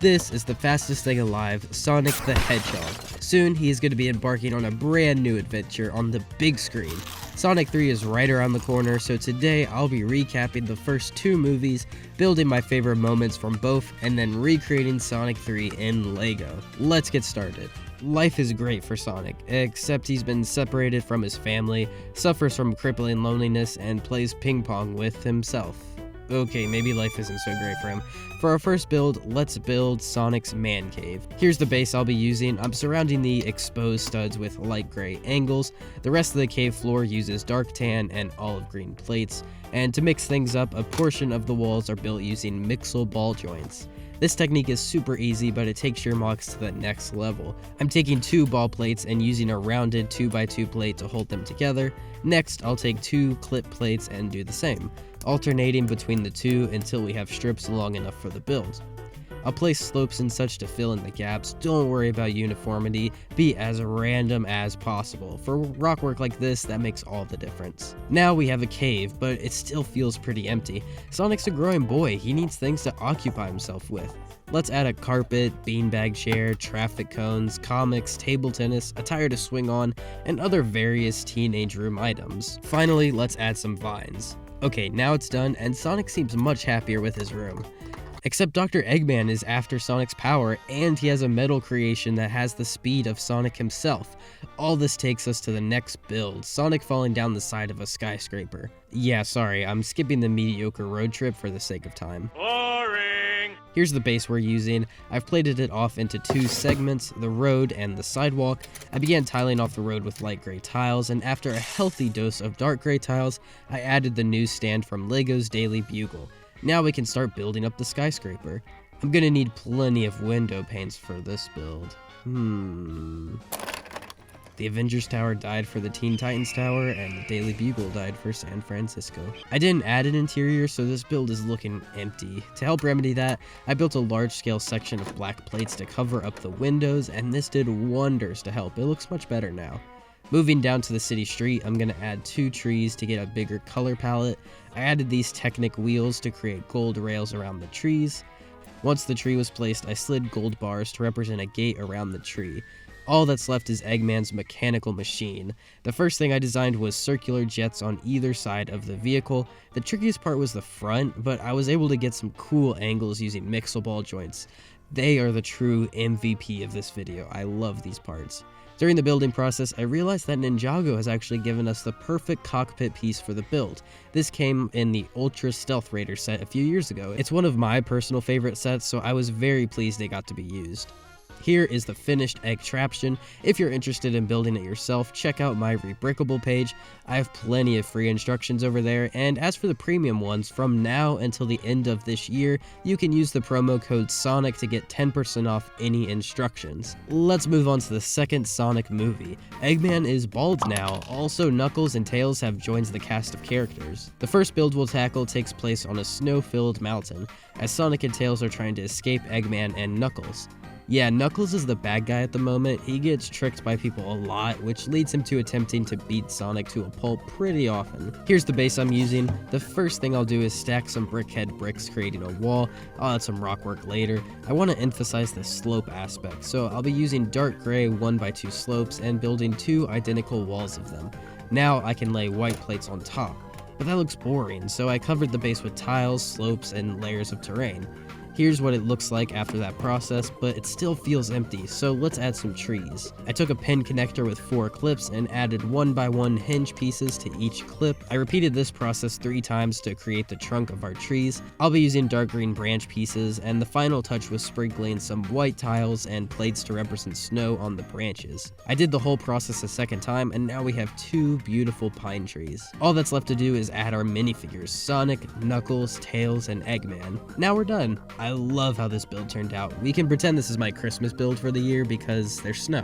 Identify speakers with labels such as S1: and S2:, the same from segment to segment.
S1: This is the fastest thing alive, Sonic the Hedgehog. Soon, he is going to be embarking on a brand new adventure on the big screen. Sonic 3 is right around the corner, so today I'll be recapping the first two movies, building my favorite moments from both, and then recreating Sonic 3 in LEGO. Let's get started. Life is great for Sonic, except he's been separated from his family, suffers from crippling loneliness, and plays ping pong with himself. Okay, maybe life isn't so great for him. For our first build, let's build Sonic's man cave. Here's the base I'll be using. I'm surrounding the exposed studs with light gray angles. The rest of the cave floor uses dark tan and olive green plates. And to mix things up, a portion of the walls are built using mixel ball joints. This technique is super easy, but it takes your mocks to the next level. I'm taking two ball plates and using a rounded 2x2 plate to hold them together. Next, I'll take two clip plates and do the same, alternating between the two until we have strips long enough for the build. I'll place slopes and such to fill in the gaps. Don't worry about uniformity, be as random as possible. For rock work like this, that makes all the difference. Now we have a cave, but it still feels pretty empty. Sonic's a growing boy, he needs things to occupy himself with. Let's add a carpet, beanbag chair, traffic cones, comics, table tennis, a tire to swing on, and other various teenage room items. Finally, let's add some vines. Okay, now it's done, and Sonic seems much happier with his room. Except Dr. Eggman is after Sonic's power, and he has a metal creation that has the speed of Sonic himself. All this takes us to the next build, Sonic falling down the side of a skyscraper. Yeah, sorry, I'm skipping the mediocre road trip for the sake of time.
S2: Boring!
S1: Here's the base we're using. I've plated it off into two segments, the road and the sidewalk. I began tiling off the road with light gray tiles, and after a healthy dose of dark gray tiles, I added the newsstand from LEGO's Daily Bugle. Now we can start building up the skyscraper. I'm gonna need plenty of window panes for this build. The Avengers Tower died for the Teen Titans Tower, and the Daily Bugle died for San Francisco. I didn't add an interior, so this build is looking empty. To help remedy that, I built a large-scale section of black plates to cover up the windows, and this did wonders to help. It looks much better now. Moving down to the city street, I'm going to add two trees to get a bigger color palette. I added these Technic wheels to create gold rails around the trees. Once the tree was placed, I slid gold bars to represent a gate around the tree. All that's left is Eggman's mechanical machine. The first thing I designed was circular jets on either side of the vehicle. The trickiest part was the front, but I was able to get some cool angles using mixel ball joints. They are the true MVP of this video. I love these parts. During the building process, I realized that Ninjago has actually given us the perfect cockpit piece for the build. This came in the Ultra Stealth Raider set a few years ago. It's one of my personal favorite sets, so I was very pleased it got to be used. Here is the finished Eggtraption. If you're interested in building it yourself, check out my Rebrickable page. I have plenty of free instructions over there, and as for the premium ones, from now until the end of this year, you can use the promo code SONIC to get 10% off any instructions. Let's move on to the second Sonic movie. Eggman is bald now, also Knuckles and Tails have joined the cast of characters. The first build we'll tackle takes place on a snow-filled mountain, as Sonic and Tails are trying to escape Eggman and Knuckles. Yeah, Knuckles is the bad guy at the moment. He gets tricked by people a lot, which leads him to attempting to beat Sonic to a pulp pretty often. Here's the base I'm using. The first thing I'll do is stack some brickhead bricks, creating a wall. I'll add some rock work later. I want to emphasize the slope aspect, so I'll be using dark gray 1x2 slopes and building two identical walls of them. Now I can lay white plates on top, but that looks boring, so I covered the base with tiles, slopes, and layers of terrain. Here's what it looks like after that process, but it still feels empty, so let's add some trees. I took a pin connector with 4 clips and added 1x1 hinge pieces to each clip. I repeated this process 3 times to create the trunk of our trees. I'll be using dark green branch pieces, and the final touch was sprinkling some white tiles and plates to represent snow on the branches. I did the whole process a second time, and now we have 2 beautiful pine trees. All that's left to do is add our minifigures, Sonic, Knuckles, Tails, and Eggman. Now we're done. I love how this build turned out. We can pretend this is my Christmas build for the year because there's snow.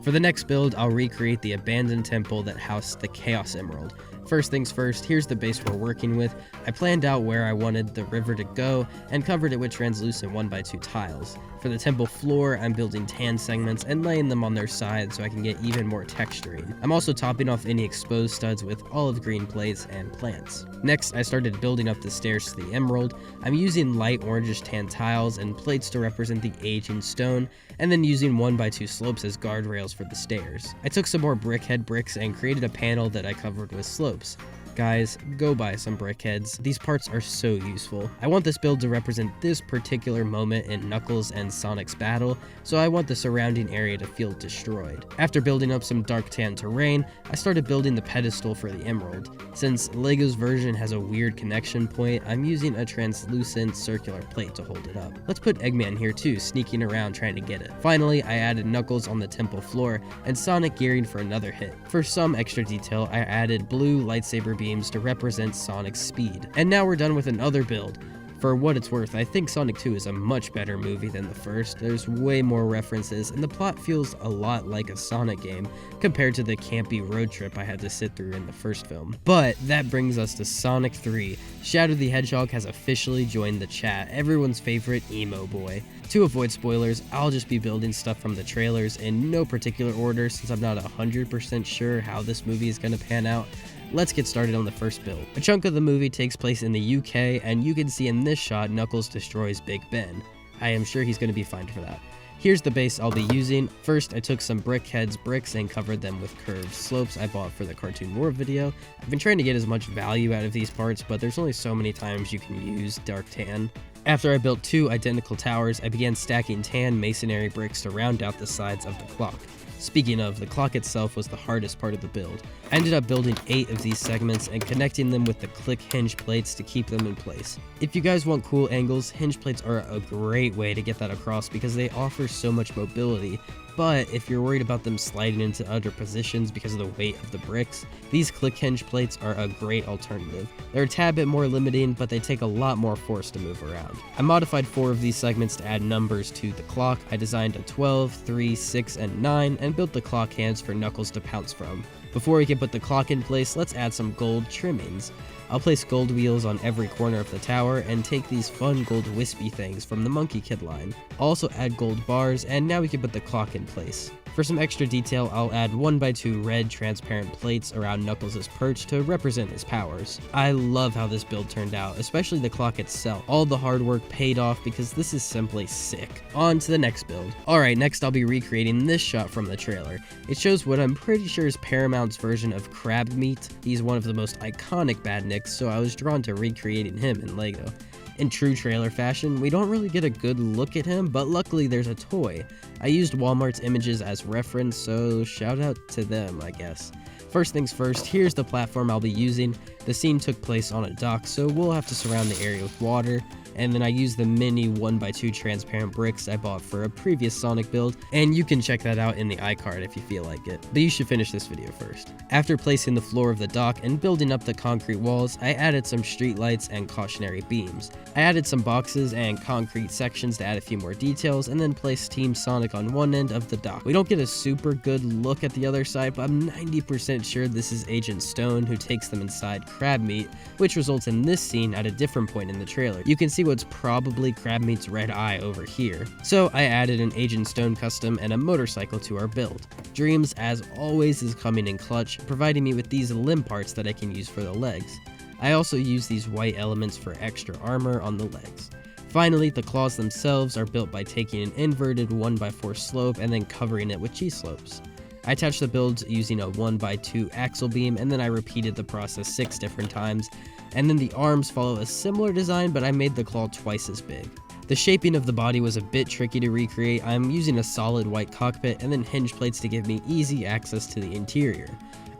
S1: For the next build, I'll recreate the abandoned temple that housed the Chaos Emerald. First things first, here's the base we're working with. I planned out where I wanted the river to go and covered it with translucent 1x2 tiles. For the temple floor, I'm building tan segments and laying them on their sides so I can get even more texturing. I'm also topping off any exposed studs with olive green plates and plants. Next, I started building up the stairs to the emerald. I'm using light orangish tan tiles and plates to represent the aging stone, and then using 1x2 slopes as guardrails for the stairs. I took some more brickhead bricks and created a panel that I covered with slopes. Guys, go buy some brickheads. These parts are so useful. I want this build to represent this particular moment in Knuckles and Sonic's battle, so I want the surrounding area to feel destroyed. After building up some dark tan terrain, I started building the pedestal for the emerald. Since LEGO's version has a weird connection point, I'm using a translucent circular plate to hold it up. Let's put Eggman here too, sneaking around trying to get it. Finally, I added Knuckles on the temple floor and Sonic gearing for another hit. For some extra detail, I added blue lightsaber beams to represent Sonic's speed. And now we're done with another build. For what it's worth, I think Sonic 2 is a much better movie than the first. There's way more references, and the plot feels a lot like a Sonic game compared to the campy road trip I had to sit through in the first film. But that brings us to Sonic 3. Shadow the Hedgehog has officially joined the chat, everyone's favorite emo boy. To avoid spoilers, I'll just be building stuff from the trailers in no particular order since I'm not 100% sure how this movie is going to pan out. Let's get started on the first build. A chunk of the movie takes place in the UK, and you can see in this shot Knuckles destroys Big Ben. I am sure he's going to be fine for that. Here's the base I'll be using. First, I took some Brickhead's bricks and covered them with curved slopes I bought for the Cartoon War video. I've been trying to get as much value out of these parts, but there's only so many times you can use dark tan. After I built 2 identical towers, I began stacking tan masonry bricks to round out the sides of the clock. Speaking of, the clock itself was the hardest part of the build. I ended up building 8 of these segments and connecting them with the click hinge plates to keep them in place. If you guys want cool angles, hinge plates are a great way to get that across because they offer so much mobility. But if you're worried about them sliding into other positions because of the weight of the bricks, these click hinge plates are a great alternative. They're a tad bit more limiting, but they take a lot more force to move around. I modified 4 of these segments to add numbers to the clock. I designed a 12, 3, 6, and 9, and built the clock hands for Knuckles to pounce from. Before we can put the clock in place, let's add some gold trimmings. I'll place gold wheels on every corner of the tower and take these fun gold wispy things from the Monkey Kid line. I'll also add gold bars, and now we can put the clock in place. For some extra detail, I'll add 1x2 red transparent plates around Knuckles' perch to represent his powers. I love how this build turned out, especially the clock itself. All the hard work paid off because this is simply sick. On to the next build. Alright, next I'll be recreating this shot from the trailer. It shows what I'm pretty sure is Paramount's version of Crab Meat. He's one of the most iconic badniks, so I was drawn to recreating him in LEGO. In true trailer fashion, we don't really get a good look at him, but luckily there's a toy. I used Walmart's images as reference, so shout out to them, I guess. First things first, here's the platform I'll be using. The scene took place on a dock, so we'll have to surround the area with water. And then I used the mini 1x2 transparent bricks I bought for a previous Sonic build, and you can check that out in the iCard if you feel like it. But you should finish this video first. After placing the floor of the dock and building up the concrete walls, I added some street lights and cautionary beams. I added some boxes and concrete sections to add a few more details, and then placed Team Sonic on one end of the dock. We don't get a super good look at the other side, but I'm 90% sure this is Agent Stone who takes them inside Crab Meat, which results in this scene at a different point in the trailer. You can see what's probably Crab Meat's red eye over here. So I added an Agent Stone custom and a motorcycle to our build. Dreams, as always, is coming in clutch, providing me with these limb parts that I can use for the legs. I also use these white elements for extra armor on the legs. Finally, the claws themselves are built by taking an inverted 1x4 slope and then covering it with G-slopes. I attached the builds using a 1x2 axle beam, and then I repeated the process 6 different times. And then the arms follow a similar design, but I made the claw twice as big. The shaping of the body was a bit tricky to recreate. I'm using a solid white cockpit and then hinge plates to give me easy access to the interior.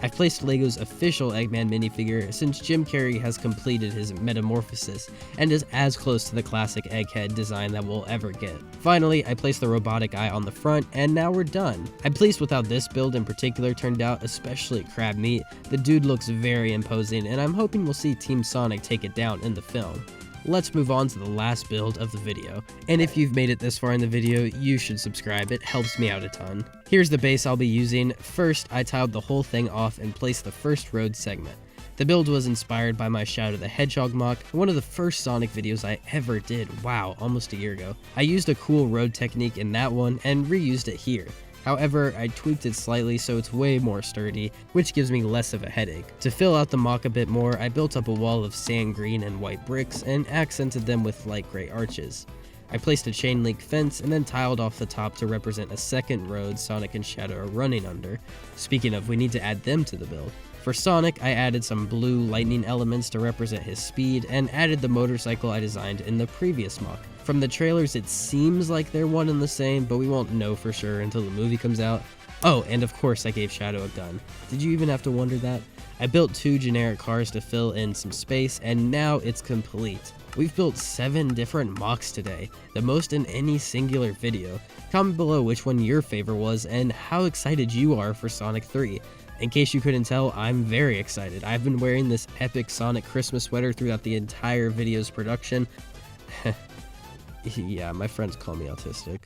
S1: I've placed LEGO's official Eggman minifigure since Jim Carrey has completed his metamorphosis and is as close to the classic Egghead design that we'll ever get. Finally, I placed the robotic eye on the front, and now we're done. I'm pleased with how this build in particular turned out, especially Crab Meat. The dude looks very imposing, and I'm hoping we'll see Team Sonic take it down in the film. Let's move on to the last build of the video. And if you've made it this far in the video, you should subscribe, it helps me out a ton. Here's the base I'll be using. First, I tiled the whole thing off and placed the first road segment. The build was inspired by my Shadow the Hedgehog mock, one of the first Sonic videos I ever did, wow, almost a year ago. I used a cool road technique in that one and reused it here. However, I tweaked it slightly so it's way more sturdy, which gives me less of a headache. To fill out the mock a bit more, I built up a wall of sand green and white bricks and accented them with light gray arches. I placed a chain link fence and then tiled off the top to represent a second road Sonic and Shadow are running under. Speaking of, we need to add them to the build. For Sonic, I added some blue lightning elements to represent his speed and added the motorcycle I designed in the previous mock. From the trailers, it seems like they're one and the same, but we won't know for sure until the movie comes out. Oh, and of course I gave Shadow a gun. Did you even have to wonder that? I built 2 generic cars to fill in some space, and now it's complete. We've built 7 different mocks today, the most in any singular video. Comment below which one your favorite was and how excited you are for Sonic 3. In case you couldn't tell, I'm very excited. I've been wearing this epic Sonic Christmas sweater throughout the entire video's production. Yeah, my friends call me autistic.